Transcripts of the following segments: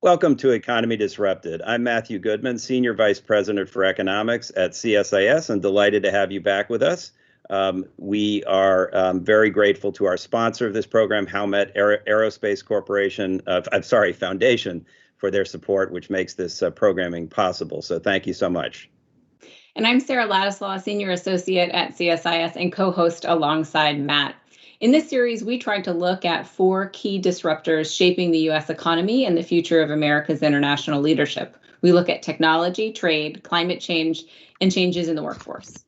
Welcome to Economy Disrupted. I'm Matthew Goodman, Senior Vice President for Economics at CSIS, and delighted to have you back with us. We are very grateful to our sponsor of this program, Howmet Aerospace Foundation, for their support, which makes this programming possible. So thank you so much. And I'm Sarah Ladislaw, Senior Associate at CSIS and co-host alongside Matt. In this series, we tried to look at 4 key disruptors shaping the U.S. economy and the future of America's international leadership. We look at technology, trade, climate change, and changes in the workforce.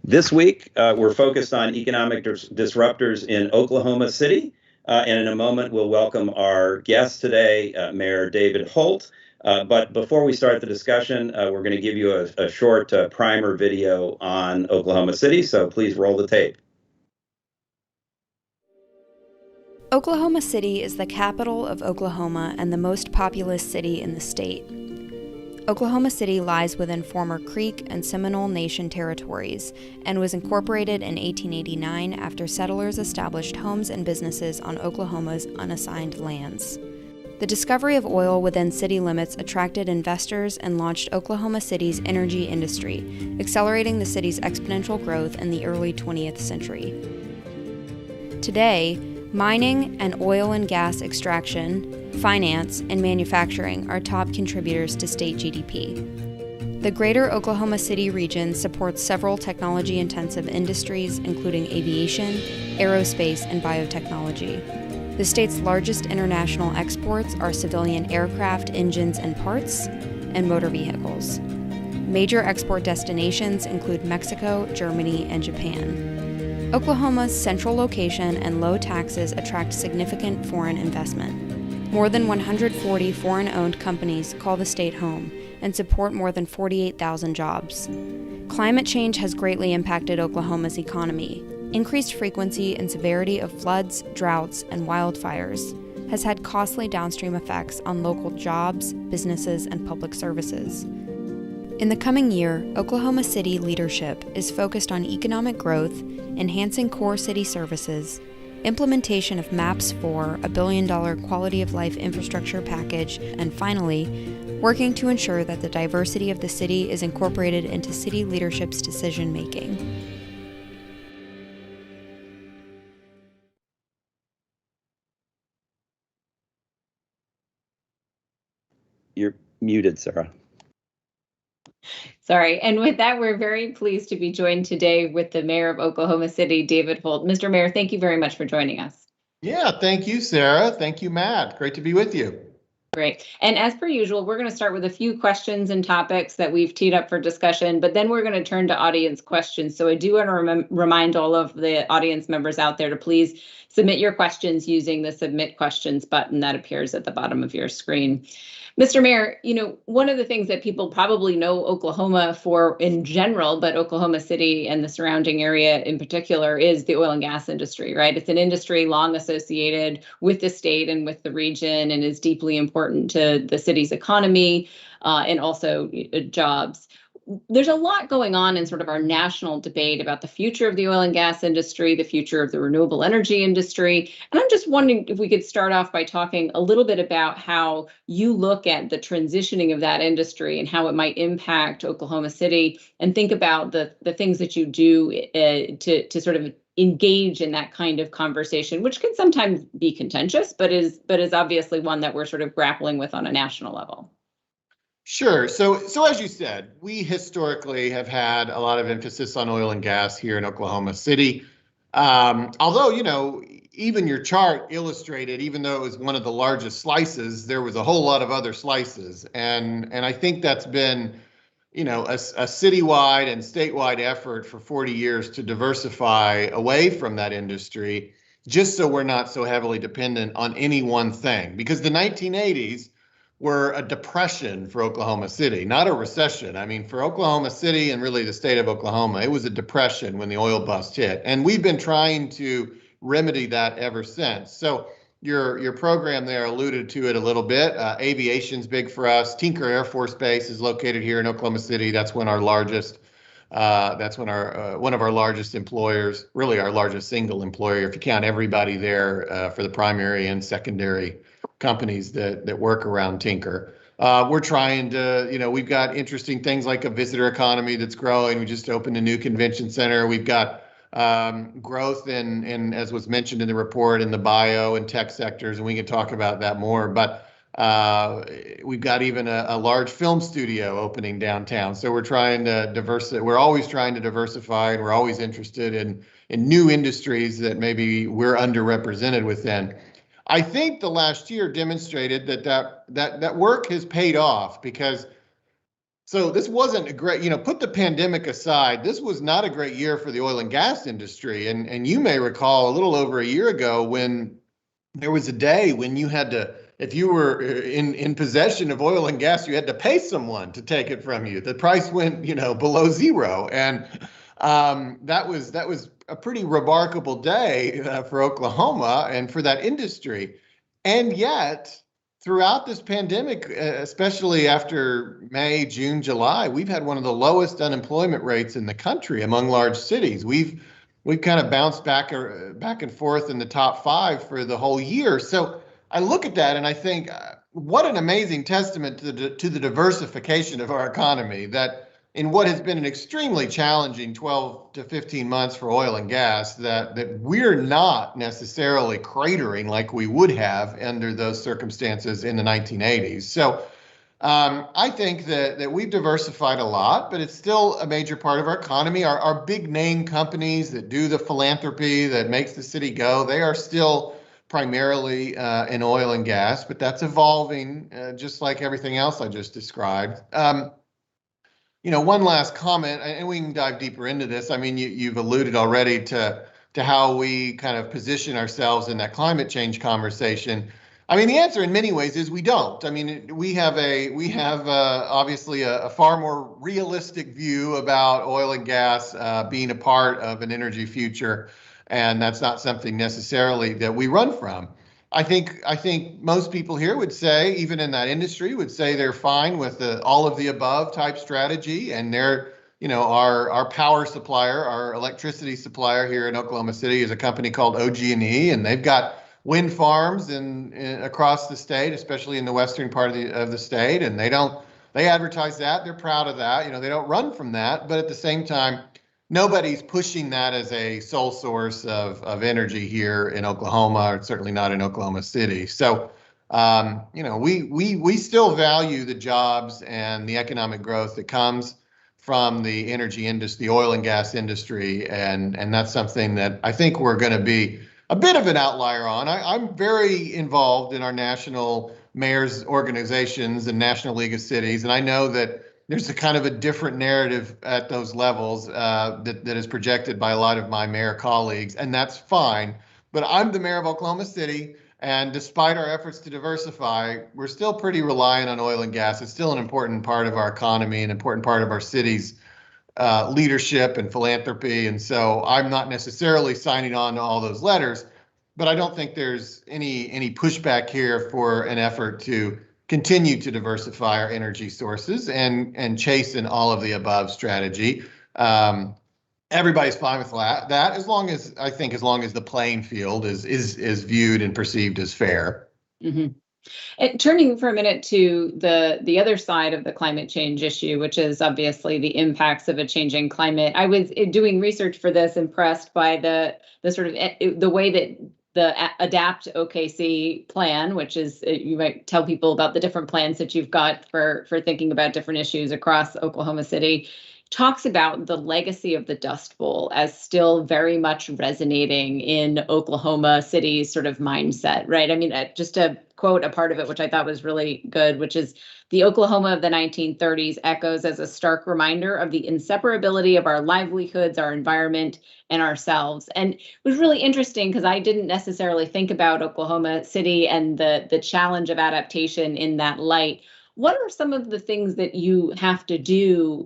This week, we're focused on economic disruptors in Oklahoma City. And in a moment, we'll welcome our guest today, Mayor David Holt. But before we start the discussion, we're going to give you a short primer video on Oklahoma City. So please roll the tape. Oklahoma City is the capital of Oklahoma and the most populous city in the state. Oklahoma City lies within former Creek and Seminole Nation territories and was incorporated in 1889 after settlers established homes and businesses on Oklahoma's unassigned lands. The discovery of oil within city limits attracted investors and launched Oklahoma City's energy industry, accelerating the city's exponential growth in the early 20th century. Today, mining and oil and gas extraction, finance, and manufacturing are top contributors to state GDP. The greater Oklahoma City region supports several technology-intensive industries, including aviation, aerospace, and biotechnology. The state's largest international exports are civilian aircraft, engines, and parts, and motor vehicles. Major export destinations include Mexico, Germany, and Japan. Oklahoma's central location and low taxes attract significant foreign investment. More than 140 foreign-owned companies call the state home and support more than 48,000 jobs. Climate change has greatly impacted Oklahoma's economy. Increased frequency and severity of floods, droughts, and wildfires has had costly downstream effects on local jobs, businesses, and public services. In the coming year, Oklahoma City leadership is focused on economic growth, enhancing core city services, implementation of MAPS 4, $1 billion quality of life infrastructure package, and finally, working to ensure that the diversity of the city is incorporated into city leadership's decision making. You're muted, Sarah. Sorry. And with that, we're very pleased to be joined today with the Mayor of Oklahoma City, David Holt. Mr. Mayor, thank you very much for joining us. Yeah, thank you, Sarah. Thank you, Matt. Great to be with you. Great. And as per usual, we're going to start with a few questions and topics that we've teed up for discussion, but then we're going to turn to audience questions. So I do want to remind all of the audience members out there to please submit your questions using the Submit Questions button that appears at the bottom of your screen. Mr. Mayor, one of the things that people probably know Oklahoma for in general, but Oklahoma City and the surrounding area in particular, is the oil and gas industry, right? It's an industry long associated with the state and with the region and is deeply important to the city's economy and also jobs. There's a lot going on in sort of our national debate about the future of the oil and gas industry, the future of the renewable energy industry. And I'm just wondering if we could start off by talking a little bit about how you look at the transitioning of that industry and how it might impact Oklahoma City, and think about the things that you do to sort of engage in that kind of conversation, which can sometimes be contentious, but is obviously one that we're sort of grappling with on a national level. Sure. So as you said, we historically have had a lot of emphasis on oil and gas here in Oklahoma City. Although, even your chart illustrated, even though it was one of the largest slices, there was a whole lot of other slices. And I think that's been, a citywide and statewide effort for 40 years to diversify away from that industry, just so we're not so heavily dependent on any one thing. Because the 1980s were a depression for Oklahoma City, not a recession. I mean, for Oklahoma City and really the state of Oklahoma, it was a depression when the oil bust hit. And we've been trying to remedy that ever since. So your program there alluded to it a little bit. Aviation's big for us. Tinker Air Force Base is located here in Oklahoma City. That's one of our largest employers, really our largest single employer, if you count everybody there for the primary and secondary companies that work around Tinker. We're trying to, we've got interesting things like a visitor economy that's growing. We just opened a new convention center. We've got growth in, as was mentioned in the report, in the bio and tech sectors, and we can talk about that more. But we've got even a large film studio opening downtown. So we're trying to we're always trying to diversify, and we're always interested in new industries that maybe we're underrepresented within. I think the last year demonstrated that work has paid off, because so this wasn't a great, put the pandemic aside, this was not a great year for the oil and gas industry. And you may recall a little over a year ago when there was a day when you had to, if you were in possession of oil and gas, you had to pay someone to take it from you. The price went, below zero. And that was a pretty remarkable day for Oklahoma and for that industry. And yet, throughout this pandemic, especially after May, June, July, we've had one of the lowest unemployment rates in the country among large cities. We've kind of bounced back and forth in the top 5 for the whole year. So I look at that and I think, what an amazing testament to the diversification of our economy, that in what has been an extremely challenging 12 to 15 months for oil and gas, that we're not necessarily cratering like we would have under those circumstances in the 1980s. So I think that we've diversified a lot, but it's still a major part of our economy. Our big name companies that do the philanthropy that makes the city go, they are still primarily in oil and gas, but that's evolving just like everything else I just described. One last comment, and we can dive deeper into this. I mean, you've alluded already to how we kind of position ourselves in that climate change conversation. I mean, the answer in many ways is we don't. I mean, we have obviously a far more realistic view about oil and gas being a part of an energy future, and that's not something necessarily that we run from. I think most people here would say, even in that industry, would say they're fine with the all of the above type strategy, and they're, our power supplier, our electricity supplier here in Oklahoma City is a company called OG&E, and they've got wind farms across the state, especially in the western part of the state, and they advertise that, they're proud of that, they don't run from that, but at the same time, nobody's pushing that as a sole source of energy here in Oklahoma, or certainly not in Oklahoma City. So, we still value the jobs and the economic growth that comes from the energy industry, the oil and gas industry, and that's something that I think we're going to be a bit of an outlier on. I'm very involved in our national mayors organizations and National League of Cities, and I know that there's a kind of a different narrative at those levels that is projected by a lot of my mayor colleagues, and that's fine. But I'm the mayor of Oklahoma City, and despite our efforts to diversify, we're still pretty reliant on oil and gas. It's still an important part of our economy, an important part of our city's leadership and philanthropy. And so I'm not necessarily signing on to all those letters, but I don't think there's any pushback here for an effort to continue to diversify our energy sources and chase an all of the above strategy. Everybody's fine with that, as long as the playing field is viewed and perceived as fair. Mm-hmm. And turning for a minute to the other side of the climate change issue, which is obviously the impacts of a changing climate. I was doing research for this, impressed by the sort of the way that the Adapt OKC plan, which is, you might tell people about the different plans that you've got for thinking about different issues across Oklahoma City, talks about the legacy of the Dust Bowl as still very much resonating in Oklahoma City's sort of mindset, right? I mean, just to quote a part of it, which I thought was really good, which is, the Oklahoma of the 1930s echoes as a stark reminder of the inseparability of our livelihoods, our environment, and ourselves. And it was really interesting because I didn't necessarily think about Oklahoma City and the challenge of adaptation in that light. What are some of the things that you have to do,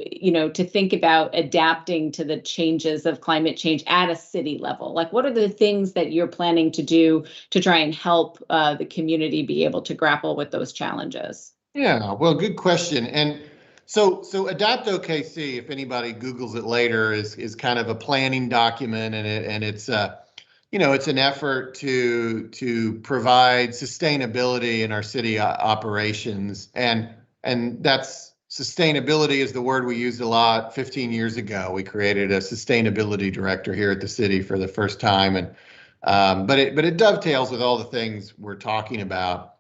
to think about adapting to the changes of climate change at a city level? Like, what are the things that you're planning to do to try and help the community be able to grapple with those challenges? Yeah, well, good question. And so Adapt OKC, if anybody Googles it later, is kind of a planning document, and it's it's an effort to provide sustainability in our city operations, and that's sustainability is the word we used a lot 15 years ago. We created a sustainability director here at the city for the first time, and but it dovetails with all the things we're talking about.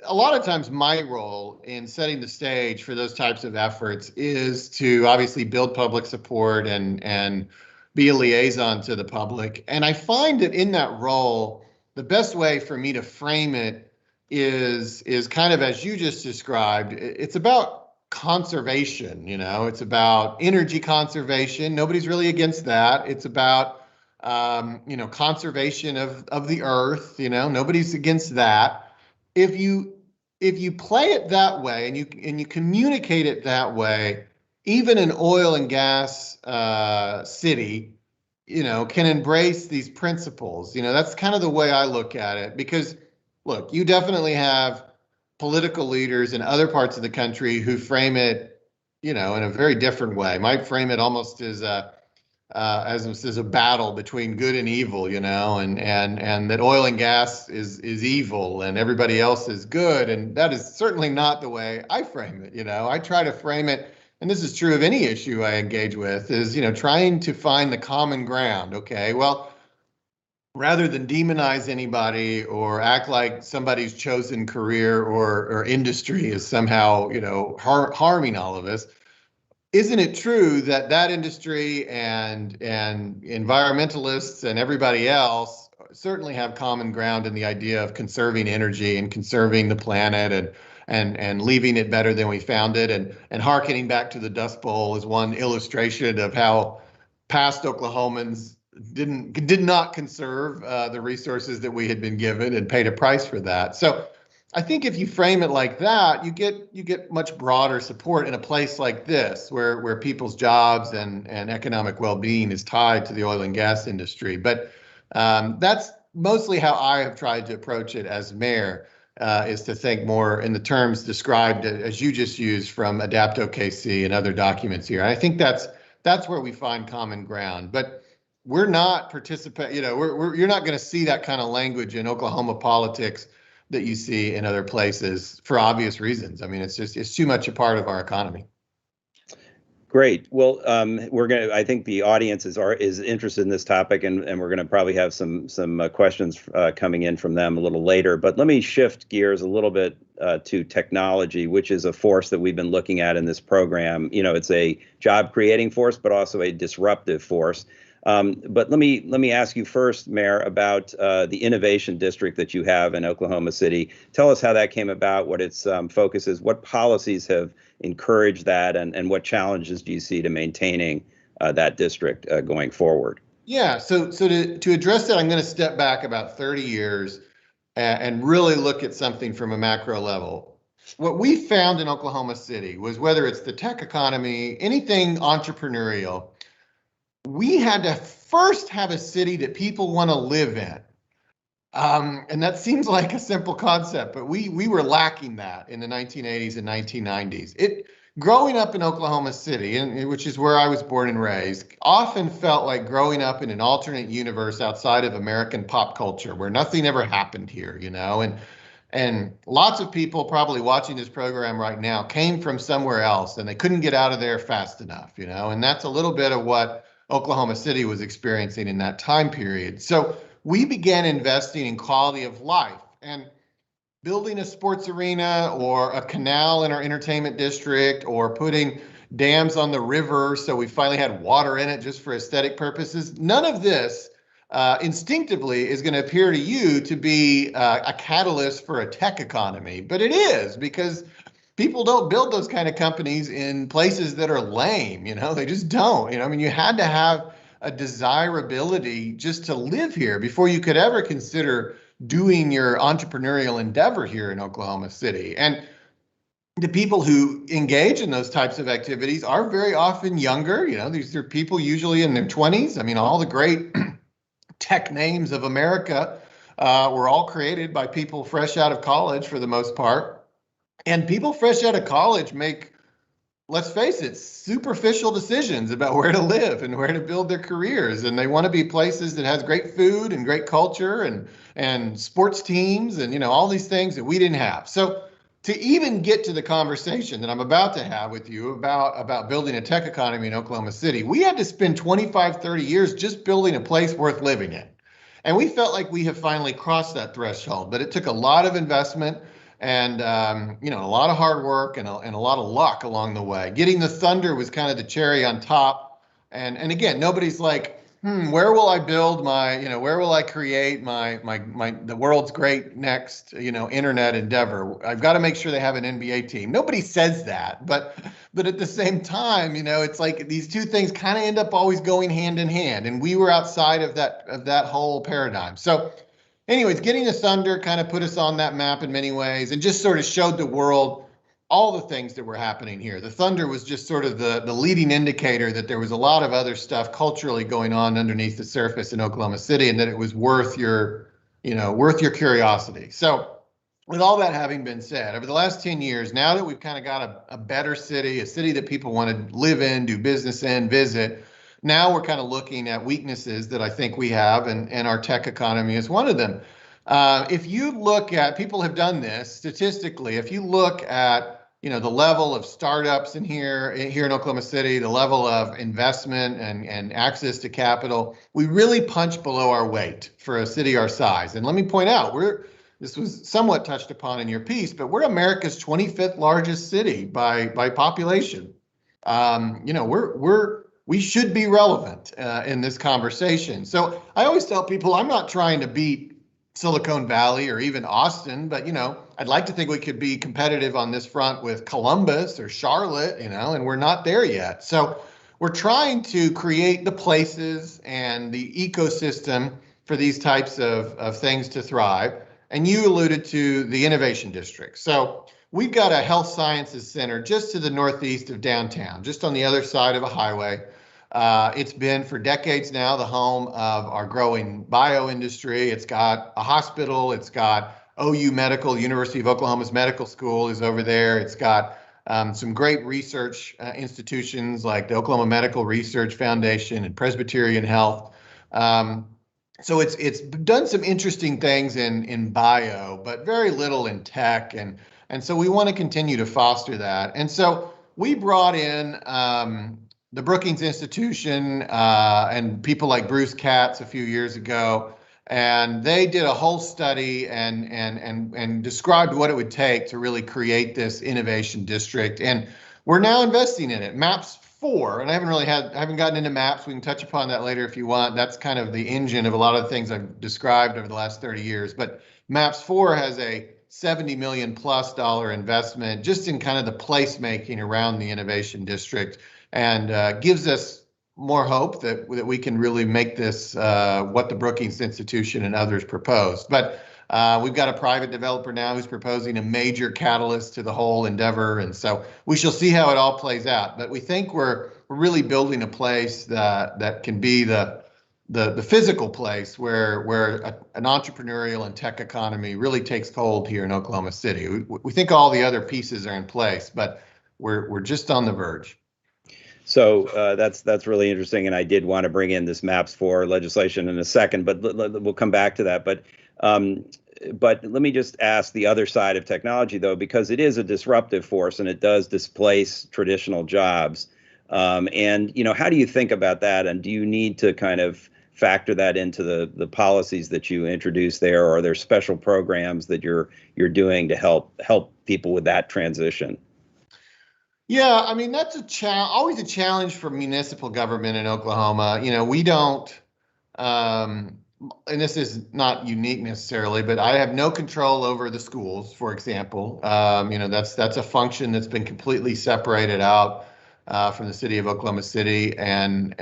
A lot of times my role in setting the stage for those types of efforts is to obviously build public support and be a liaison to the public. And I find that in that role, the best way for me to frame it is kind of as you just described. It's about conservation, it's about energy conservation. Nobody's really against that. It's about conservation of the earth, nobody's against that. If you play it that way and you communicate it that way, even an oil and gas city, can embrace these principles. That's kind of the way I look at it, because look, you definitely have political leaders in other parts of the country who frame it, in a very different way. Might frame it almost as a battle between good and evil, and that oil and gas is evil and everybody else is good. And that is certainly not the way I frame it. I try to frame it, and this is true of any issue I engage with, is, trying to find the common ground. Okay, well, rather than demonize anybody or act like somebody's chosen career or industry is somehow, harming all of us, isn't it true that industry and environmentalists and everybody else certainly have common ground in the idea of conserving energy and conserving the planet and leaving it better than we found it, and hearkening back to the Dust Bowl is one illustration of how past Oklahomans did not conserve the resources that we had been given and paid a price for that. So I think if you frame it like that, you get much broader support in a place like this, where people's jobs and economic well-being is tied to the oil and gas industry. But that's mostly how I have tried to approach it as mayor, is to think more in the terms described as you just used from Adapt OKC and other documents here. And I think that's where we find common ground. But we're not you're not going to see that kind of language in Oklahoma politics that you see in other places for obvious reasons. I mean, it's too much a part of our economy. Great. Well, I think the audience is interested in this topic, and we're going to probably have some questions coming in from them a little later. But let me shift gears a little bit to technology, which is a force that we've been looking at in this program. It's a job creating force, but also a disruptive force. But let me ask you first, Mayor, about the innovation district that you have in Oklahoma City. Tell us how that came about, what its focus is, what policies have encouraged that, and what challenges do you see to maintaining that district going forward? Yeah, so to address that, I'm going to step back about 30 years and really look at something from a macro level. What we found in Oklahoma City was, whether it's the tech economy, anything entrepreneurial, we had to first have a city that people want to live in. And that seems like a simple concept, but we were lacking that in the 1980s and 1990s. Growing up in Oklahoma City, which is where I was born and raised, often felt like growing up in an alternate universe outside of American pop culture, where nothing ever happened here, and lots of people probably watching this program right now came from somewhere else and they couldn't get out of there fast enough, and that's a little bit of what Oklahoma City was experiencing in that time period. So we began investing in quality of life and building a sports arena or a canal in our entertainment district, or putting dams on the river so we finally had water in it just for aesthetic purposes. None of this instinctively is going to appear to you to be a catalyst for a tech economy, but it is, because people don't build those kind of companies in places that are lame, they just don't. You had to have a desirability just to live here before you could ever consider doing your entrepreneurial endeavor here in Oklahoma City. And the people who engage in those types of activities are very often younger. These are people usually in their 20s. All the great tech names of America were all created by people fresh out of college for the most part. And people fresh out of college make let's face it, superficial decisions about where to live and where to build their careers. And they want to be places that has great food and great culture and sports teams and, all these things that we didn't have. So to even get to the conversation that I'm about to have with you about building a tech economy in Oklahoma City, we had to spend 25, 30 years just building a place worth living in. And we felt like we have finally crossed that threshold, but it took a lot of investment and a lot of hard work and a lot of luck along the way. Getting the Thunder was kind of the cherry on top. And again, nobody's like, where will I build where will I create the world's great next, internet endeavor? I've got to make sure they have an NBA team. Nobody says that, but at the same time, it's like these two things kind of end up always going hand in hand. And we were outside of that whole paradigm. So anyways, getting the Thunder kind of put us on that map in many ways and just sort of showed the world all the things that were happening here. The Thunder was just sort of the leading indicator that there was a lot of other stuff culturally going on underneath the surface in Oklahoma City, and that it was worth your curiosity. So with all that having been said, over the last 10 years, now that we've kind of got a better city, a city that people want to live in, do business in, visit, now we're kind of looking at weaknesses that I think we have, and our tech economy is one of them. If you look at, people have done this statistically, if you look at, the level of startups here in Oklahoma City, the level of investment and access to capital, we really punch below our weight for a city our size. And let me point out, this was somewhat touched upon in your piece, but we're America's 25th largest city by population. We should be relevant in this conversation. So I always tell people, I'm not trying to beat Silicon Valley or even Austin, but I'd like to think we could be competitive on this front with Columbus or Charlotte, and we're not there yet. So we're trying to create the places and the ecosystem for these types of things to thrive. And you alluded to the innovation district. So we've got a health sciences center just to the northeast of downtown, just on the other side of a highway. It's been for decades now the home of our growing bio industry. It's got a hospital. It's got OU Medical, University of Oklahoma's medical school is over there. It's got some great research institutions like the Oklahoma Medical Research Foundation and Presbyterian Health. So it's done some interesting things in bio, but very little in tech. And so we want to continue to foster that. And so we brought in the Brookings Institution and people like Bruce Katz a few years ago, and they did a whole study and described what it would take to really create this innovation district. And we're now investing in it. MAPS 4, and I haven't gotten into MAPS. We can touch upon that later if you want. That's kind of the engine of a lot of the things I've described over the last 30 years. But MAPS 4 has a $70 million plus investment just in kind of the placemaking around the innovation district, and gives us more hope that we can really make this what the Brookings Institution and others proposed. But we've got a private developer now who's proposing a major catalyst to the whole endeavor, and so we shall see how it all plays out. But we think we're really building a place that can be the physical place where an entrepreneurial and tech economy really takes hold here in Oklahoma City. We think all the other pieces are in place, but we're just on the verge. So that's really interesting, and I did want to bring in this MAPS 4 legislation in a second, but we'll come back to that. But let me just ask the other side of technology, though, because it is a disruptive force and it does displace traditional jobs. And how do you think about that? And do you need to kind of factor that into the policies that you introduce there, or are there special programs that you're doing to help people with that transition? Yeah, I mean, that's always a challenge for municipal government in Oklahoma. We don't, and this is not unique necessarily, but I have no control over the schools, for example. That's a function that's been completely separated out from the city of Oklahoma City, and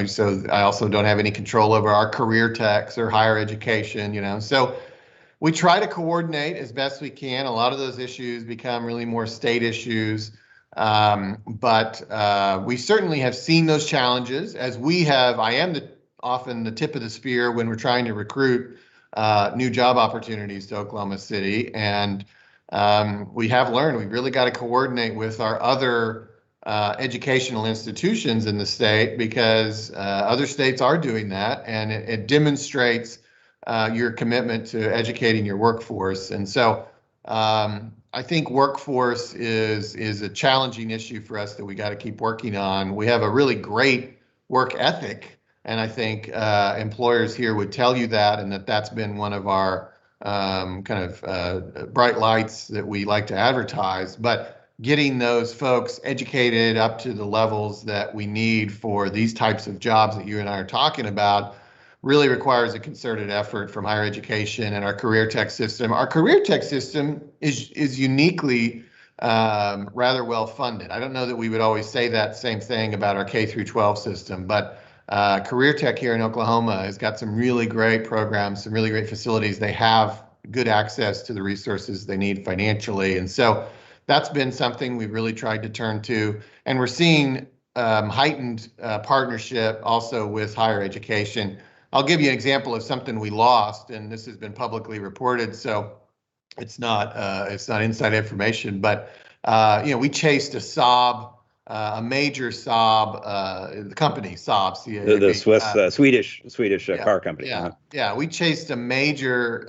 so I also don't have any control over our career techs or higher education. So we try to coordinate as best we can. A lot of those issues become really more state issues, but we certainly have seen those challenges as we have. I am often the tip of the spear when we're trying to recruit new job opportunities to Oklahoma City, and we have learned we've really got to coordinate with our other educational institutions in the state, because other states are doing that, and it demonstrates your commitment to educating your workforce. And so I think workforce is a challenging issue for us that we got to keep working on. We have a really great work ethic, and I think employers here would tell you that, and that's been one of our bright lights that we like to advertise. But getting those folks educated up to the levels that we need for these types of jobs that you and I are talking about really requires a concerted effort from higher education and our career tech system. Our career tech system is uniquely rather well funded. I don't know that we would always say that same thing about our K through 12 system, but career tech here in Oklahoma has got some really great programs, some really great facilities. They have good access to the resources they need financially. And so that's been something we've really tried to turn to. And we're seeing heightened partnership also with higher education. I'll give you an example of something we lost, and this has been publicly reported, so it's not inside information, but we chased a Saab, a major Saab, the company Saab, C-A-A-B, the Swiss, Swedish car company. Yeah, we chased a major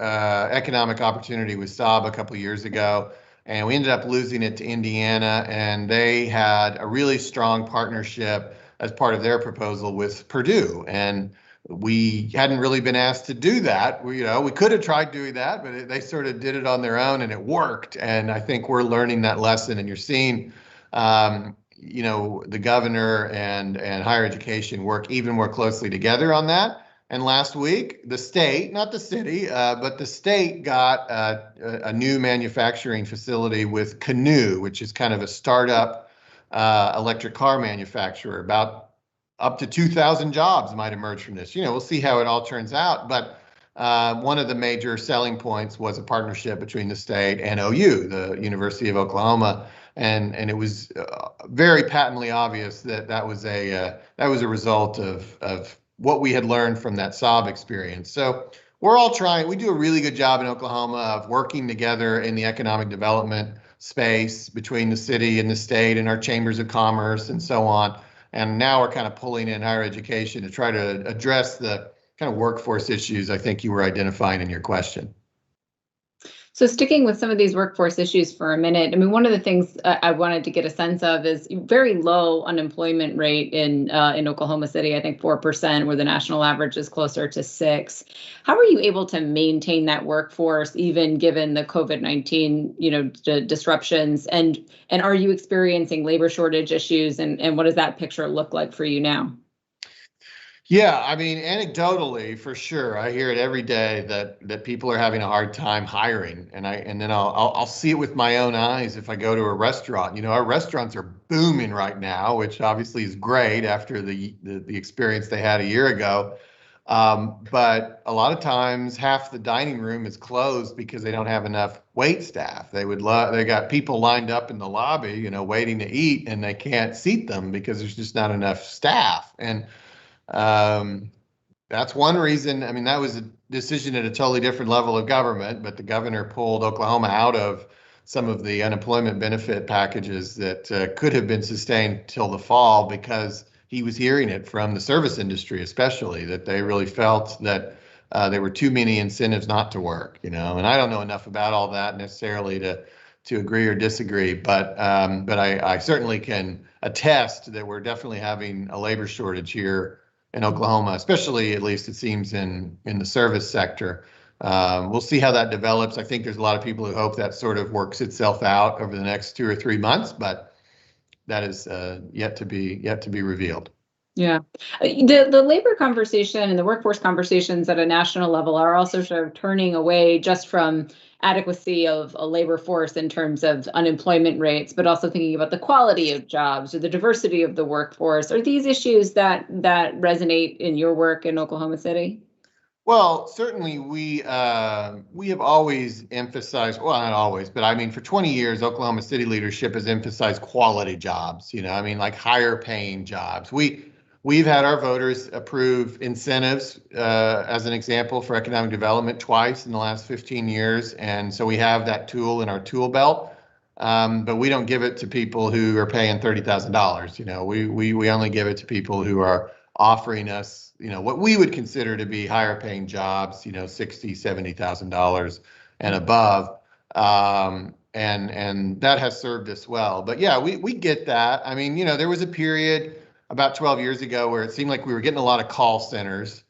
economic opportunity with Saab a couple of years ago, and we ended up losing it to Indiana, and they had a really strong partnership as part of their proposal with Purdue, and we hadn't really been asked to do that. We could have tried doing that, but they sort of did it on their own, and it worked. And I think we're learning that lesson, and you're seeing, the governor and higher education work even more closely together on that. And last week, the state, not the city, but the state got a new manufacturing facility with Canoo, which is kind of a startup electric car manufacturer. About up to 2,000 jobs might emerge from this. We'll see how it all turns out. But one of the major selling points was a partnership between the state and OU, the University of Oklahoma, and it was very patently obvious that was a result of what we had learned from that Saab experience. So we're all trying. We do a really good job in Oklahoma of working together in the economic development space between the city and the state and our chambers of commerce and so on. And now we're kind of pulling in higher education to try to address the kind of workforce issues I think you were identifying in your question. So sticking with some of these workforce issues for a minute, I mean, one of the things I wanted to get a sense of is very low unemployment rate in Oklahoma City, I think 4%, where the national average is closer to 6%. How are you able to maintain that workforce, even given the COVID-19, disruptions? And are you experiencing labor shortage issues? And what does that picture look like for you now? Yeah, I mean, anecdotally, for sure, I hear it every day that people are having a hard time hiring, and then I'll see it with my own eyes if I go to a restaurant. Our restaurants are booming right now, which obviously is great after the experience they had a year ago. But a lot of times, half the dining room is closed because they don't have enough wait staff. They got people lined up in the lobby, waiting to eat, and they can't seat them because there's just not enough staff. And that's one reason. I mean, that was a decision at a totally different level of government, but the governor pulled Oklahoma out of some of the unemployment benefit packages that could have been sustained till the fall, because he was hearing it from the service industry, especially, that they really felt that there were too many incentives not to work, and I don't know enough about all that necessarily to agree or disagree, but I certainly can attest that we're definitely having a labor shortage here in Oklahoma, especially, at least it seems, in the service sector. We'll see how that develops. I think there's a lot of people who hope that sort of works itself out over the next 2 or 3 months, but that is yet to be revealed. Yeah, the labor conversation and the workforce conversations at a national level are also sort of turning away just from adequacy of a labor force in terms of unemployment rates, but also thinking about the quality of jobs or the diversity of the workforce. Are these issues that resonate in your work in Oklahoma City? Well, certainly we have always emphasized, well, not always, but I mean, for 20 years, Oklahoma City leadership has emphasized quality jobs, like higher paying jobs. we've had our voters approve incentives, as an example, for economic development twice in the last 15 years. And so we have that tool in our tool belt. But we don't give it to people who are paying $30,000. You know, we only give it to people who are offering us, you know, what we would consider to be higher paying jobs, you know, $60,000, $70,000 and above. And that has served us well. But yeah, we get that. I mean, you know, there was a period about 12 years ago where it seemed like we were getting a lot of call centers,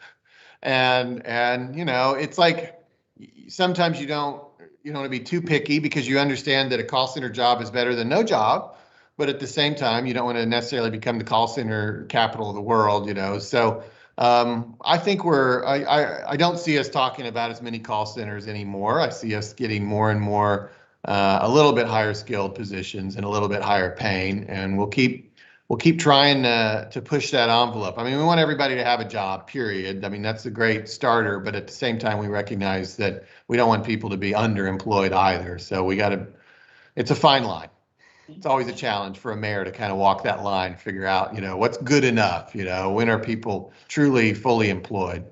and you know, it's like sometimes you don't want to be too picky because you understand that a call center job is better than no job, but at the same time, you don't want to necessarily become the call center capital of the world, you know. So I think I don't see us talking about as many call centers anymore. I see us getting more and more a little bit higher skilled positions and a little bit higher paying, and we'll keep trying to push that envelope. I mean, we want everybody to have a job, period. I mean, that's a great starter, but at the same time, we recognize that we don't want people to be underemployed either. So it's a fine line. It's always a challenge for a mayor to kind of walk that line, figure out, you know, what's good enough, you know, when are people truly fully employed?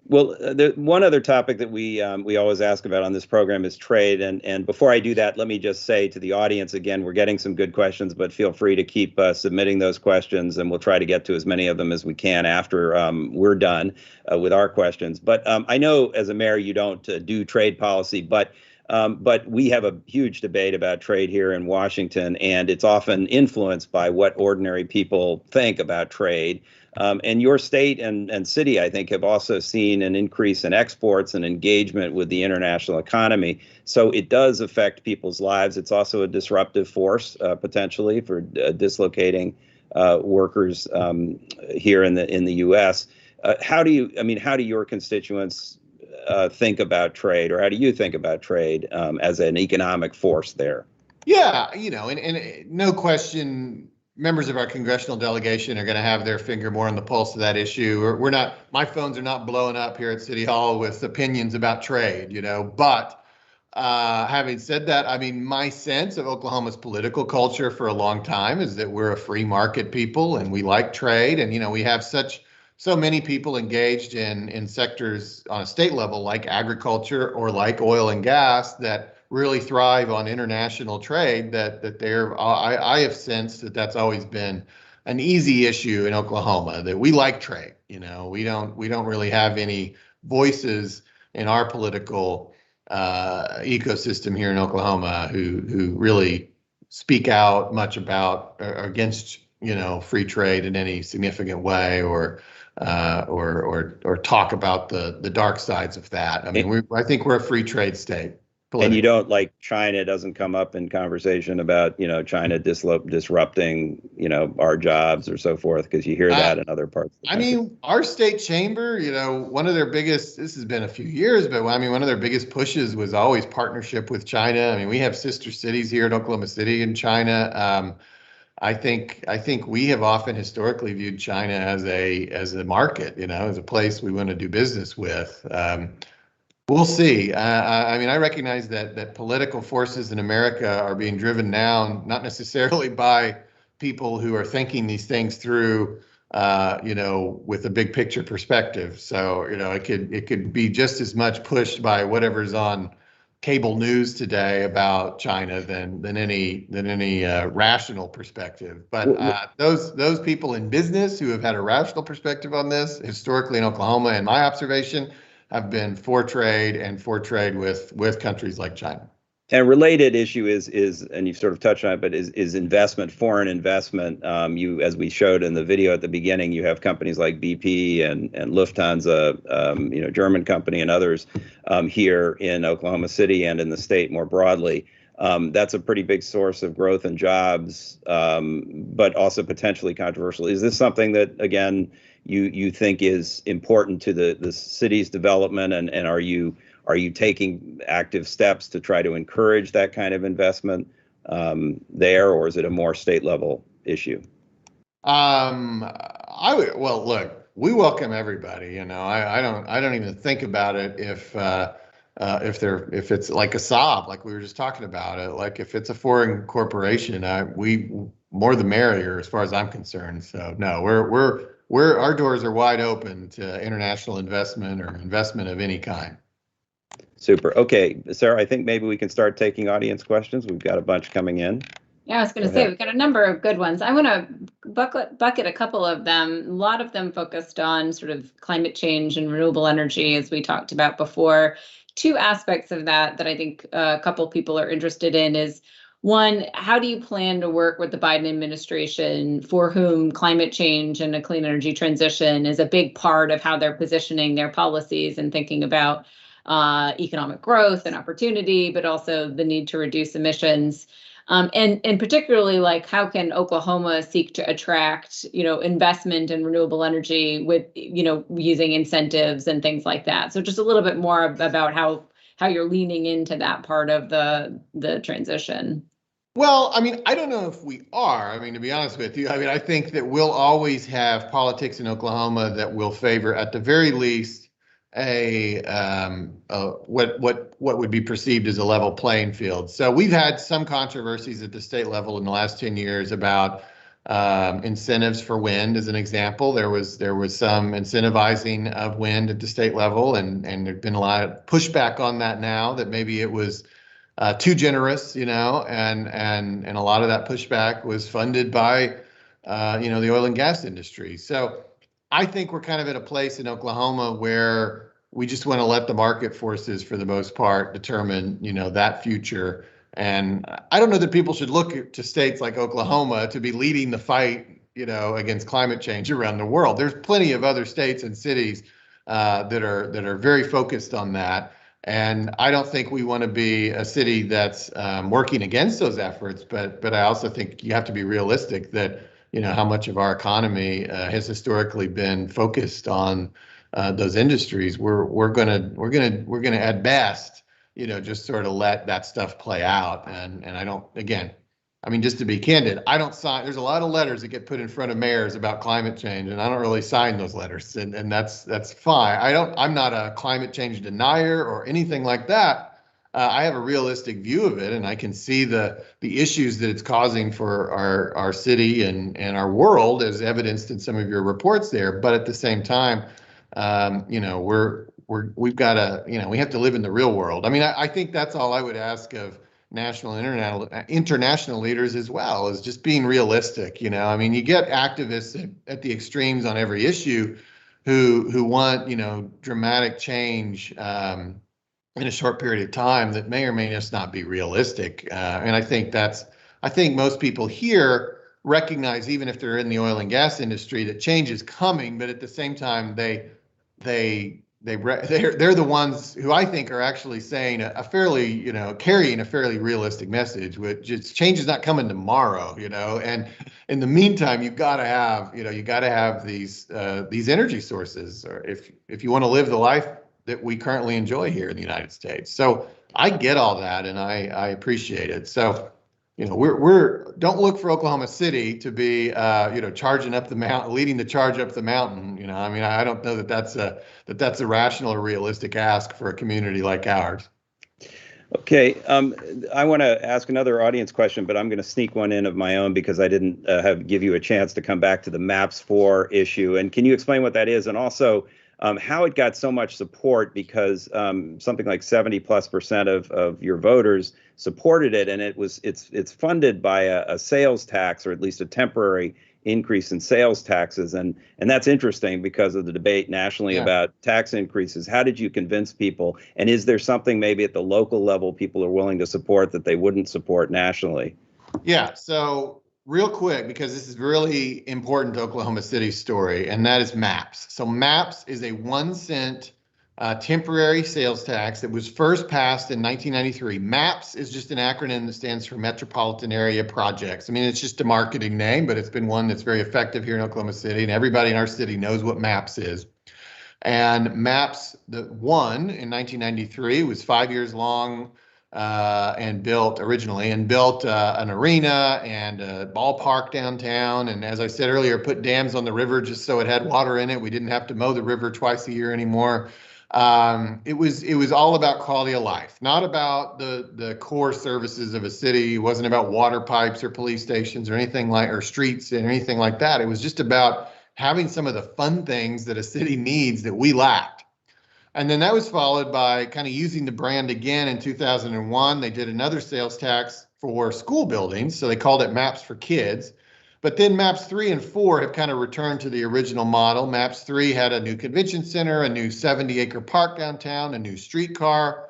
Well, one other topic that we always ask about on this program is trade. And before I do that, let me just say to the audience, again, we're getting some good questions, but feel free to keep submitting those questions, and we'll try to get to as many of them as we can after we're done with our questions. But I know as a mayor, you don't do trade policy, but we have a huge debate about trade here in Washington, and it's often influenced by what ordinary people think about trade. And your state and city, I think, have also seen an increase in exports and engagement with the international economy. So it does affect people's lives. It's also a disruptive force, potentially, for dislocating workers here in the U.S. How do your constituents think about trade, or how do you think about trade as an economic force there? Yeah, you know, and no question, members of our congressional delegation are going to have their finger more on the pulse of that issue. My phones are not blowing up here at City Hall with opinions about trade, you know. But having said that, I mean, my sense of Oklahoma's political culture for a long time is that we're a free market people and we like trade. And, you know, we have so many people engaged in sectors on a state level like agriculture or like oil and gas that really thrive on international trade, that I have sensed that that's always been an easy issue in Oklahoma, that we like trade. You know, we don't really have any voices in our political ecosystem here in Oklahoma who really speak out much about or against, you know, free trade in any significant way, or talk about the dark sides of that. I mean, I think we're a free trade state. And you don't, like, China doesn't come up in conversation about, you know, China disrupting, you know, our jobs or so forth, because you hear that in other parts of the country. I mean, our state chamber, you know, one of their biggest, this has been a few years, but I mean, one of their biggest pushes was always partnership with China. I mean, we have sister cities here in Oklahoma City and China. I think we have often historically viewed China as a market, you know, as a place we want to do business with. We'll see. I mean, I recognize that political forces in America are being driven now, not necessarily by people who are thinking these things through, you know, with a big picture perspective. So, you know, it could be just as much pushed by whatever's on cable news today about China than any rational perspective. But those people in business who have had a rational perspective on this historically in Oklahoma, in my observation, have been for trade with countries like China. And a related issue is, and you've sort of touched on it, but is investment, foreign investment. You, as we showed in the video at the beginning, you have companies like BP and Lufthansa, you know, German company, and others here in Oklahoma City and in the state more broadly. That's a pretty big source of growth and jobs, but also potentially controversial. Is this something that, again, you think is important to the city's development, and are you taking active steps to try to encourage that kind of investment there, or is it a more state level issue? Well, look, we welcome everybody. You know, I don't even think about it if it's like a Saab, like we were just talking about it. Like if it's a foreign corporation, we more the merrier as far as I'm concerned. So no, our doors are wide open to international investment or investment of any kind. Super. Okay, Sarah, I think maybe we can start taking audience questions. We've got a bunch coming in. Yeah, I was going to say, we've got a number of good ones. I want to bucket a couple of them. A lot of them focused on sort of climate change and renewable energy, as we talked about before. Two aspects of that I think a couple people are interested in is, one, how do you plan to work with the Biden administration, for whom climate change and a clean energy transition is a big part of how they're positioning their policies and thinking about economic growth and opportunity, but also the need to reduce emissions. And particularly, like, how can Oklahoma seek to attract, investment in renewable energy with, using incentives and things like that. So just a little bit more about how you're leaning into that part of the transition. Well, I mean, I don't know if we are. I mean, to be honest with you, I mean, I think that we'll always have politics in Oklahoma that will favor, at the very least, what would be perceived as a level playing field. So we've had some controversies at the state level in the last 10 years about incentives for wind, as an example. There was some incentivizing of wind at the state level, and there's been a lot of pushback on that now, that maybe it was too generous, and a lot of that pushback was funded by the oil and gas industry. So I think we're kind of at a place in Oklahoma where we just want to let the market forces, for the most part, determine, that future. And I don't know that people should look to states like Oklahoma to be leading the fight, against climate change around the world. There's plenty of other states and cities that are very focused on that. And I don't think we want to be a city that's working against those efforts. But I also think you have to be realistic that, how much of our economy has historically been focused on those industries. We're gonna at best, just sort of let that stuff play out. And I don't, again, I mean, just to be candid, I don't sign. There's a lot of letters that get put in front of mayors about climate change, and I don't really sign those letters, and that's fine. I'm not a climate change denier or anything like that. I have a realistic view of it, and I can see the issues that it's causing for our city and our world, as evidenced in some of your reports there. But at the same time, we've got to, we have to live in the real world. I mean, I think that's all I would ask of national and international leaders as well, is just being realistic. I mean, you get activists at the extremes on every issue who want, dramatic change in a short period of time that may or may just not be realistic. And I think most people here recognize, even if they're in the oil and gas industry, that change is coming. But at the same time, they're the ones who I think are actually saying carrying a fairly realistic message, which is change is not coming tomorrow, and in the meantime, you've got to have these energy sources, or if you want to live the life that we currently enjoy here in the United States. So I get all that, and I appreciate it. So, don't look for Oklahoma City to be, charging up the mountain, leading the charge up the mountain. I mean, I don't know that that's a rational or realistic ask for a community like ours. Okay, I want to ask another audience question, but I'm going to sneak one in of my own because I didn't give you a chance to come back to the MAPS 4 issue. And can you explain what that is, and also how it got so much support? Because something like 70+% of your voters supported it, and it's funded by a sales tax, or at least a temporary increase in sales taxes, and that's interesting because of the debate nationally about tax increases. How did you convince people, and is there something maybe at the local level people are willing to support that they wouldn't support nationally? Yeah, so real quick, because this is really important to Oklahoma City's story, and that is MAPS. So MAPS is a 1-cent temporary sales tax that was first passed in 1993. MAPS is just an acronym that stands for Metropolitan Area Projects. I mean, it's just a marketing name, but it's been one that's very effective here in Oklahoma City, and everybody in our city knows what MAPS is. And MAPS, the one in 1993, was 5 years long, and built an arena and a ballpark downtown. And as I said earlier, put dams on the river just so it had water in it. We didn't have to mow the river twice a year anymore. It was all about quality of life, not about the core services of a city. It wasn't about water pipes or police stations or anything like, or streets and anything like that. It was just about having some of the fun things that a city needs that we lacked. And then that was followed by kind of using the brand again in 2001. They did another sales tax for school buildings, so they called it Maps for Kids. But then Maps 3 and 4 have kind of returned to the original model. Maps 3 had a new convention center, a new 70-acre park downtown, a new streetcar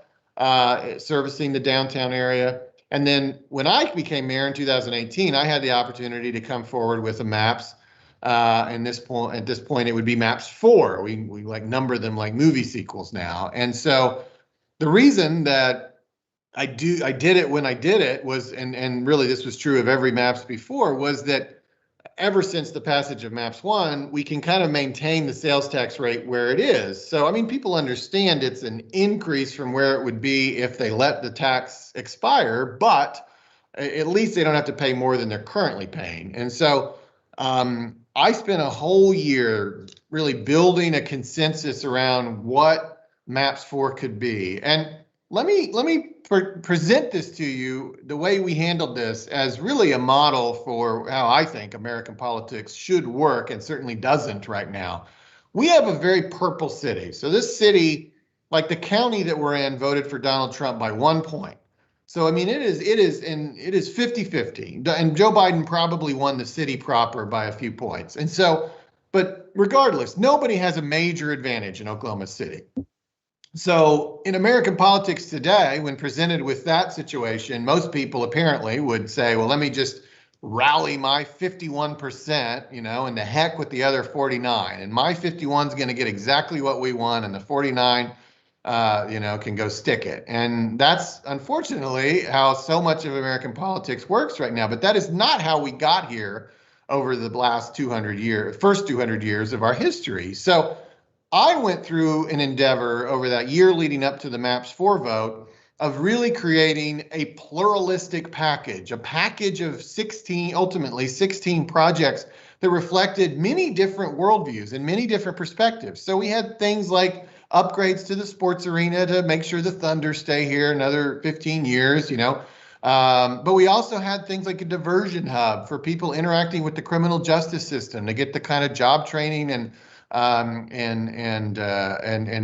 servicing the downtown area. And then when I became mayor in 2018, I had the opportunity to come forward with a Maps. At this point, it would be Maps 4. We like number them like movie sequels now. And so the reason that I did it when I did it was, and really this was true of every Maps before, was that ever since the passage of Maps 1, we can kind of maintain the sales tax rate where it is. So, I mean, people understand it's an increase from where it would be if they let the tax expire, but at least they don't have to pay more than they're currently paying. And so I spent a whole year really building a consensus around what Maps 4 could be. And let me present this to you, the way we handled this, as really a model for how I think American politics should work, and certainly doesn't right now. We have a very purple city. So this city, like the county that we're in, voted for Donald Trump by 1 point. So, I mean, it is 50-50, and Joe Biden probably won the city proper by a few points. And so, but regardless, nobody has a major advantage in Oklahoma City. So in American politics today, when presented with that situation, most people apparently would say, well, let me just rally my 51%, and the heck with the other 49. And my 51 is going to get exactly what we want, and the 49, can go stick it. And that's unfortunately how so much of American politics works right now. But that is not how we got here over the last first 200 years of our history. So I went through an endeavor over that year leading up to the Maps 4 vote of really creating a pluralistic package, a package of ultimately 16 projects that reflected many different worldviews and many different perspectives. So we had things like upgrades to the sports arena to make sure the Thunder stay here another 15 years, but we also had things like a diversion hub for people interacting with the criminal justice system to get the kind of job training and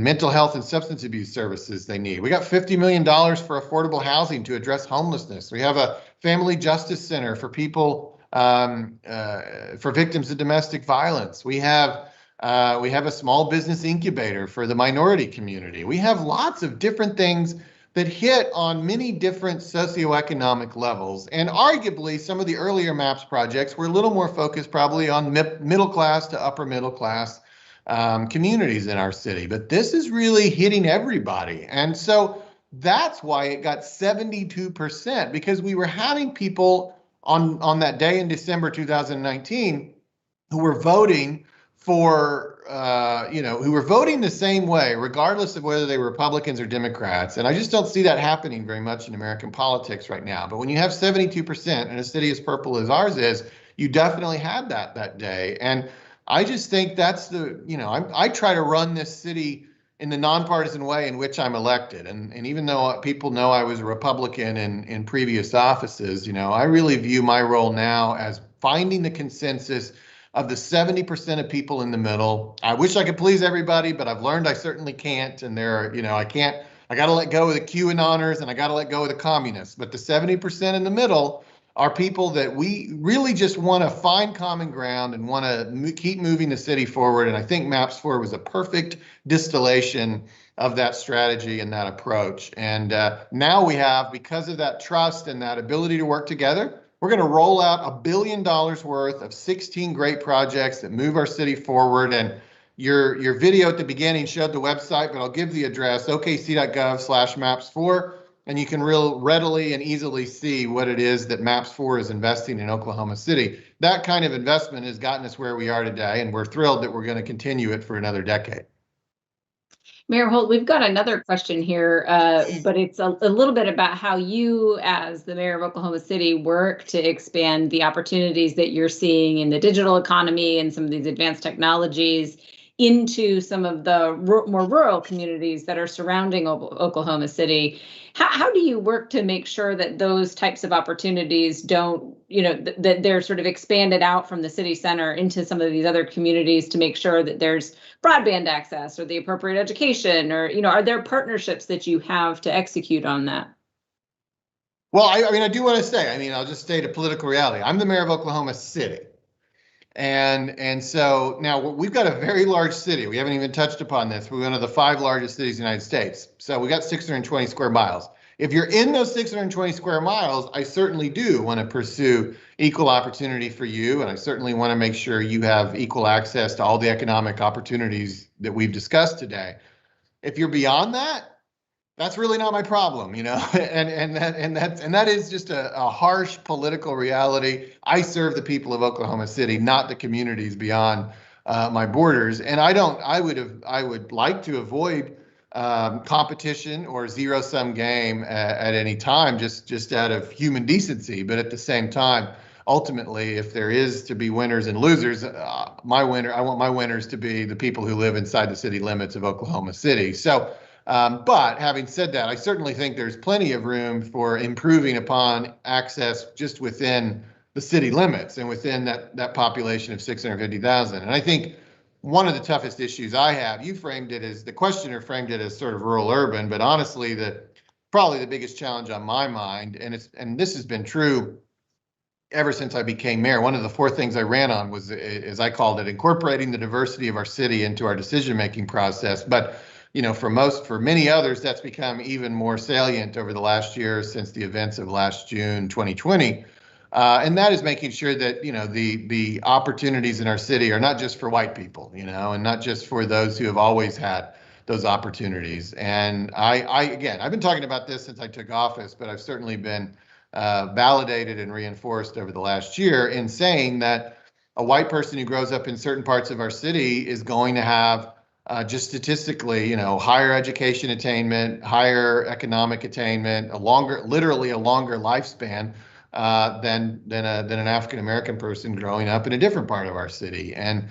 mental health and substance abuse services they need. We got $50 million for affordable housing to address homelessness. We have a family justice center for people, for victims of domestic violence. We have a small business incubator for the minority community. We have lots of different things that hit on many different socioeconomic levels. And arguably, some of the earlier MAPS projects were a little more focused probably on middle class to upper middle class communities in our city. But this is really hitting everybody. And so that's why it got 72%, because we were having people on that day in December 2019 who were voting for, who were voting the same way, regardless of whether they were Republicans or Democrats. And I just don't see that happening very much in American politics right now. But when you have 72% in a city as purple as ours is, you definitely had that day. And I just think that's I try to run this city in the nonpartisan way in which I'm elected. And even though people know I was a Republican in previous offices, I really view my role now as finding the consensus of the 70% of people in the middle. I wish I could please everybody, but I've learned I certainly can't. And I got to let go of the QAnoners and I got to let go of the communists. But the 70% in the middle are people that we really just want to find common ground and want to keep moving the city forward. And I think MAPS 4 was a perfect distillation of that strategy and that approach. And now we have, because of that trust and that ability to work together, we're going to roll out $1 billion worth of 16 great projects that move our city forward. And your video at the beginning showed the website, but I'll give the address, okc.gov/maps4. And you can readily and easily see what it is that MAPS 4 is investing in Oklahoma City. That kind of investment has gotten us where we are today, and we're thrilled that we're going to continue it for another decade. Mayor Holt, we've got another question here, but it's a little bit about how you, as the mayor of Oklahoma City, work to expand the opportunities that you're seeing in the digital economy and some of these advanced technologies into some of the more rural communities that are surrounding Oklahoma City. How do you work to make sure that those types of opportunities don't, that they're sort of expanded out from the city center into some of these other communities to make sure that there's broadband access or the appropriate education, or, are there partnerships that you have to execute on that? Well, I do want to say, I'll just state a political reality. I'm the mayor of Oklahoma City. And so now we've got a very large city. We haven't even touched upon this. We're one of the 5 largest cities in the United States. So we got 620 square miles. If you're in those 620 square miles, I certainly do want to pursue equal opportunity for you. And I certainly want to make sure you have equal access to all the economic opportunities that we've discussed today. If you're beyond that, that's really not my problem, and that is just a harsh political reality. I serve the people of Oklahoma City, not the communities beyond my borders. And I would like to avoid competition or zero-sum game at any time, just out of human decency. But at the same time, ultimately, if there is to be winners and losers, I want my winners to be the people who live inside the city limits of Oklahoma City. So. But having said that, I certainly think there's plenty of room for improving upon access just within the city limits and within that population of 650,000. And I think one of the toughest issues I have, the questioner framed it as sort of rural urban, but honestly, probably the biggest challenge on my mind, and this has been true ever since I became mayor. One of the 4 things I ran on was, as I called it, incorporating the diversity of our city into our decision-making process. But for many others, that's become even more salient over the last year since the events of last June 2020. And that is making sure that, the opportunities in our city are not just for white people, and not just for those who have always had those opportunities. And I've been talking about this since I took office, but I've certainly been validated and reinforced over the last year in saying that a white person who grows up in certain parts of our city is going to have just statistically, higher education attainment, higher economic attainment, literally a longer lifespan than an African American person growing up in a different part of our city. And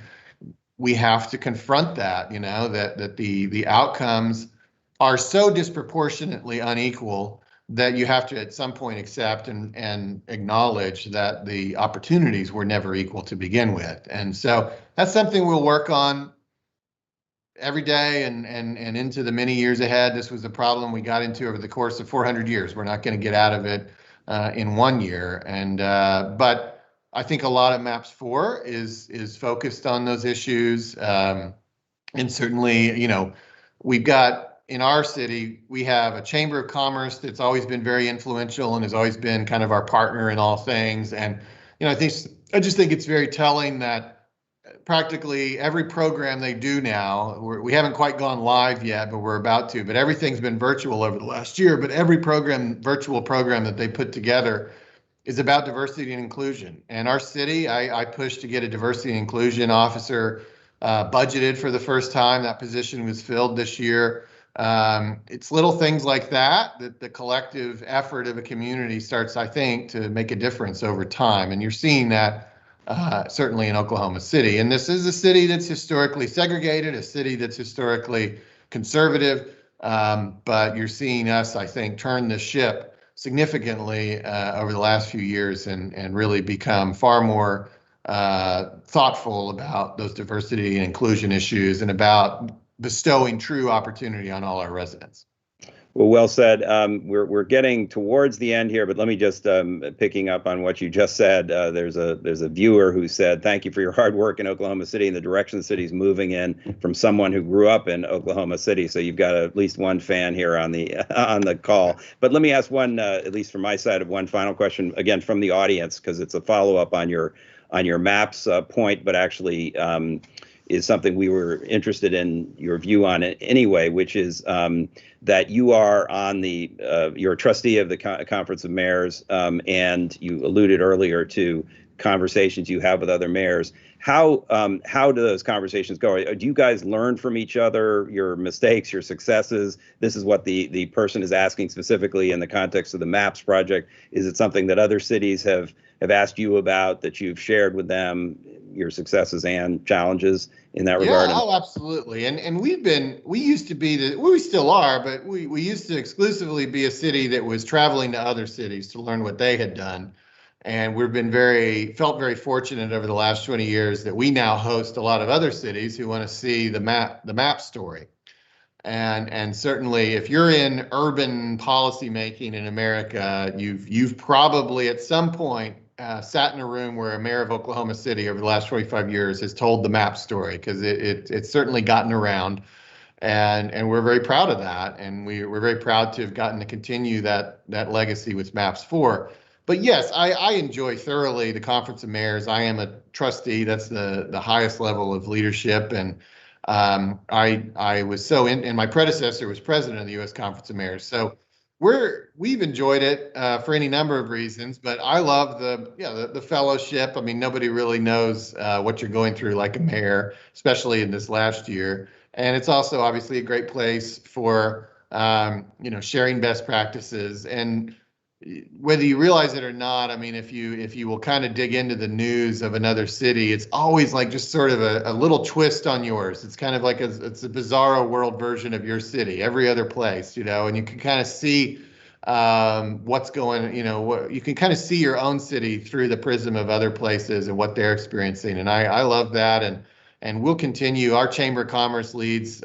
we have to confront that, that the outcomes are so disproportionately unequal that you have to at some point accept and acknowledge that the opportunities were never equal to begin with. And so that's something we'll work on every day and into the many years ahead. This was a problem we got into over the course of 400 years. We're not going to get out of it in 1 year. But I think a lot of MAPS 4 is focused on those issues. And certainly, we've got in our city, we have a Chamber of Commerce that's always been very influential and has always been kind of our partner in all things. And, I just think it's very telling that practically every program they do now, we haven't quite gone live yet, but we're about to, but everything's been virtual over the last year. But every virtual program that they put together is about diversity and inclusion. And our city, I pushed to get a diversity and inclusion officer budgeted for the first time. That position was filled this year. It's little things like that the collective effort of a community starts, I think, to make a difference over time. And you're seeing that certainly in Oklahoma City. And this is a city that's historically segregated, a city that's historically conservative. But you're seeing us, I think, turn the ship significantly over the last few years and really become far more thoughtful about those diversity and inclusion issues and about bestowing true opportunity on all our residents. Well said. We're getting towards the end here, but let me just picking up on what you just said. There's a viewer who said, "Thank you for your hard work in Oklahoma City and the direction the city's moving in." From someone who grew up in Oklahoma City, so you've got at least one fan here on the call. But let me ask one, at least from my side, of one final question again from the audience, because it's a follow up on your MAPS point, but actually is something we were interested in your view on it anyway, which is that you are on you're a trustee of the Conference of Mayors, and you alluded earlier to conversations you have with other mayors. How do those conversations go? Do you guys learn from each other, your mistakes, your successes? This is what the person is asking specifically in the context of the MAPS project. Is it something that other cities have asked you about, that you've shared with them, your successes and challenges in that regard? Yeah, oh, absolutely. And we used to be we still are, but we used to exclusively be a city that was traveling to other cities to learn what they had done. And we've been felt very fortunate over the last 20 years that we now host a lot of other cities who want to see the map story. And certainly if you're in urban policy making in America, you've probably at some point sat in a room where a mayor of Oklahoma City over the last 25 years has told the map story, because it's certainly gotten around. And we're very proud of that. And we're very proud to have gotten to continue that legacy with MAPS 4. But yes, I enjoy thoroughly the Conference of Mayors. I am a trustee. That's the highest level of leadership. And I was and my predecessor was president of the U.S. Conference of Mayors. So we've enjoyed it for any number of reasons. But I love the fellowship. I mean, nobody really knows what you're going through like a mayor, especially in this last year. And it's also obviously a great place for sharing best practices. And whether you realize it or not, I mean, if you will kind of dig into the news of another city, it's always like just sort of a little twist on yours. It's kind of like it's a bizarro world version of your city, every other place, and you can kind of see what's going, you can kind of see your own city through the prism of other places and what they're experiencing. And I love that. And we'll continue. Our Chamber of Commerce leads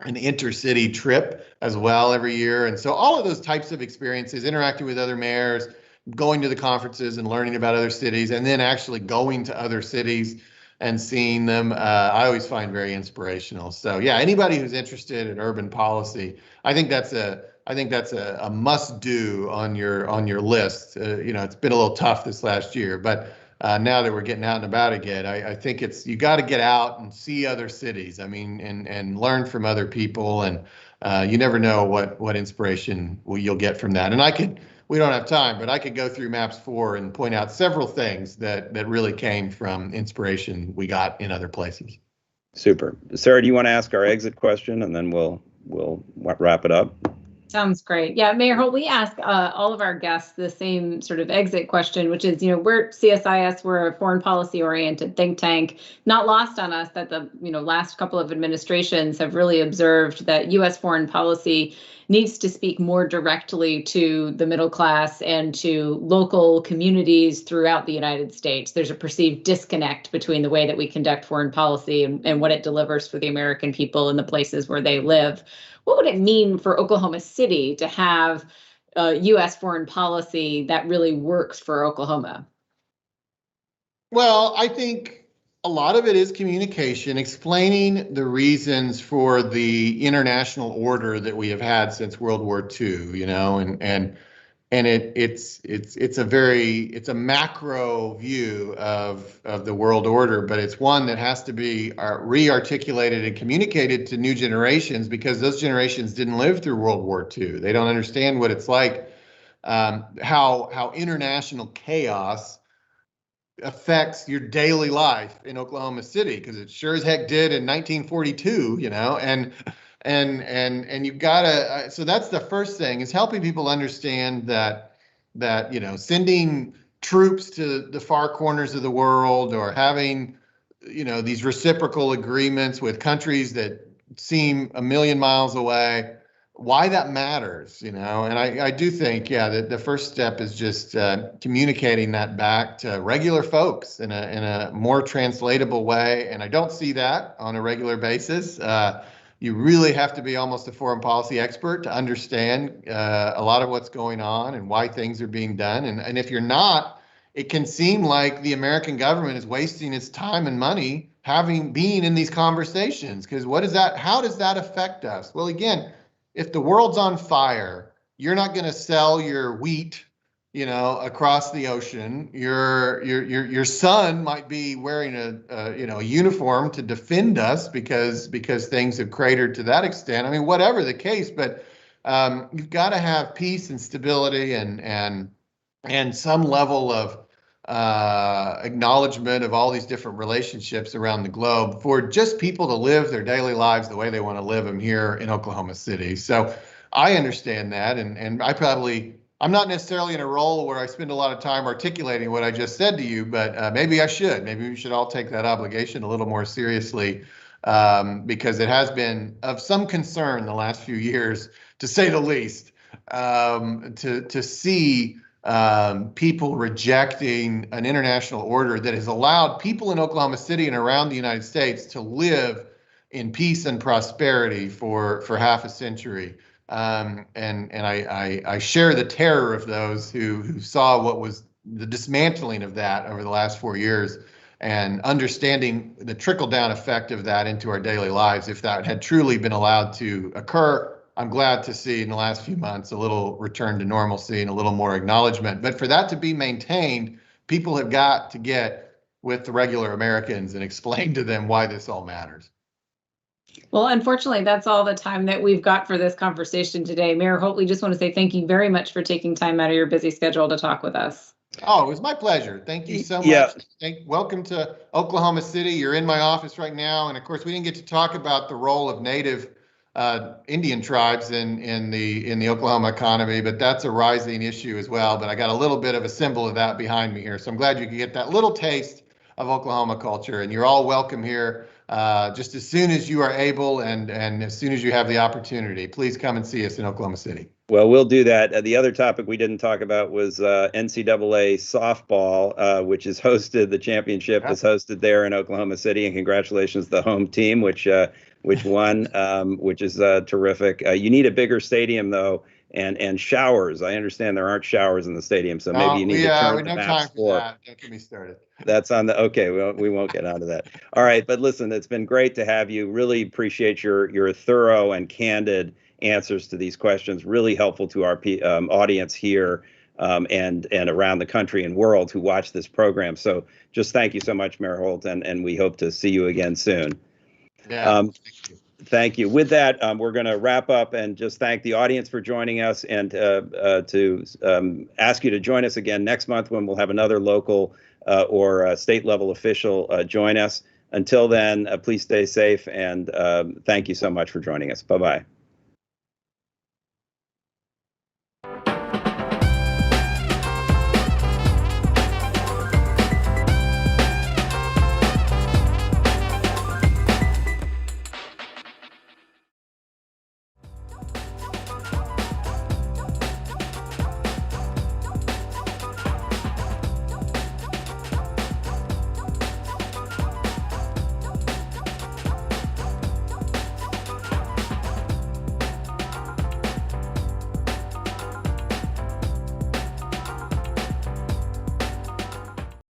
an intercity trip as well every year. And so all of those types of experiences, interacting with other mayors, going to the conferences and learning about other cities, and then actually going to other cities and seeing them, I always find very inspirational. So yeah, anybody who's interested in urban policy, I think that's a must do on your list. It's been a little tough this last year, but now that we're getting out and about again, I think you got to get out and see other cities. I mean, and learn from other people, and you never know what inspiration you'll get from that. And we don't have time, but I could go through MAPS 4 and point out several things that really came from inspiration we got in other places. Super. Sarah, do you want to ask our exit question, and then we'll wrap it up? Sounds great. Yeah, Mayor Holt, we ask all of our guests the same sort of exit question, which is, we're CSIS, we're a foreign policy oriented think tank. Not lost on us that the last couple of administrations have really observed that U.S. foreign policy needs to speak more directly to the middle class and to local communities throughout the United States. There's a perceived disconnect between the way that we conduct foreign policy and what it delivers for the American people in the places where they live. What would it mean for Oklahoma City to have U.S. foreign policy that really works for Oklahoma? Well, I think a lot of it is communication, explaining the reasons for the international order that we have had since World War II, and it's a macro view of the world order, but it's one that has to be re-articulated and communicated to new generations, because those generations didn't live through World War II. They don't understand what it's like, how international chaos affects your daily life in Oklahoma City, because it sure as heck did in 1942, and you've got to, so that's the first thing, is helping people understand that sending troops to the far corners of the world, or having these reciprocal agreements with countries that seem a million miles away, why that matters, and I do think, that the first step is just communicating that back to regular folks in a more translatable way, and I don't see that on a regular basis. You really have to be almost a foreign policy expert to understand a lot of what's going on and why things are being done. And if you're not, it can seem like the American government is wasting its time and money being in these conversations. Because how does that affect us? Well, again, if the world's on fire, you're not going to sell your wheat across the ocean. Your son might be wearing a uniform to defend us because things have cratered to that extent. I mean, whatever the case, but you've got to have peace and stability and some level acknowledgement of all these different relationships around the globe for just people to live their daily lives the way they want to live them here in Oklahoma City. So I understand that, and I'm not necessarily in a role where I spend a lot of time articulating what I just said to you, but maybe I should. Maybe we should all take that obligation a little more seriously, because it has been of some concern the last few years, to say the least, to see people rejecting an international order that has allowed people in Oklahoma City and around the United States to live in peace and prosperity for half a century. And I share the terror of those who saw what was the dismantling of that over the last 4 years, and understanding the trickle-down effect of that into our daily lives. If that had truly been allowed to occur, I'm glad to see in the last few months a little return to normalcy and a little more acknowledgement. But for that to be maintained, people have got to get with the regular Americans and explain to them why this all matters. Well, unfortunately, that's all the time that we've got for this conversation today. Mayor Holt, we just want to say thank you very much for taking time out of your busy schedule to talk with us. Oh, it was my pleasure. Thank you so much. Yeah. Welcome to Oklahoma City. You're in my office right now. And of course, we didn't get to talk about the role of native Indian tribes in the Oklahoma economy, but that's a rising issue as well. But I got a little bit of a symbol of that behind me here. So I'm glad you could get that little taste of Oklahoma culture. And you're all welcome here just as soon as you are able and as soon as you have the opportunity. Please come and see us in Oklahoma City. Well, we'll do that. The other topic we didn't talk about was NCAA softball, which is hosted. The championship is hosted there in Oklahoma City, and congratulations to the home team, which won, which is terrific. You need a bigger stadium though, and showers. I understand there aren't showers in the stadium, so maybe you need to turn the maps for. That. Don't get me started. That's on the okay. We won't get onto that. All right, but listen, it's been great to have you. Really appreciate your thorough and candid answers to these questions. Really helpful to our audience here and around the country and world who watch this program. So just thank you so much, Mayor Holt, and we hope to see you again soon. Yeah. Thank you. With that, we're going to wrap up and just thank the audience for joining us, and to ask you to join us again next month when we'll have another local or state level official join us. Until then, please stay safe, and thank you so much for joining us. Bye-bye.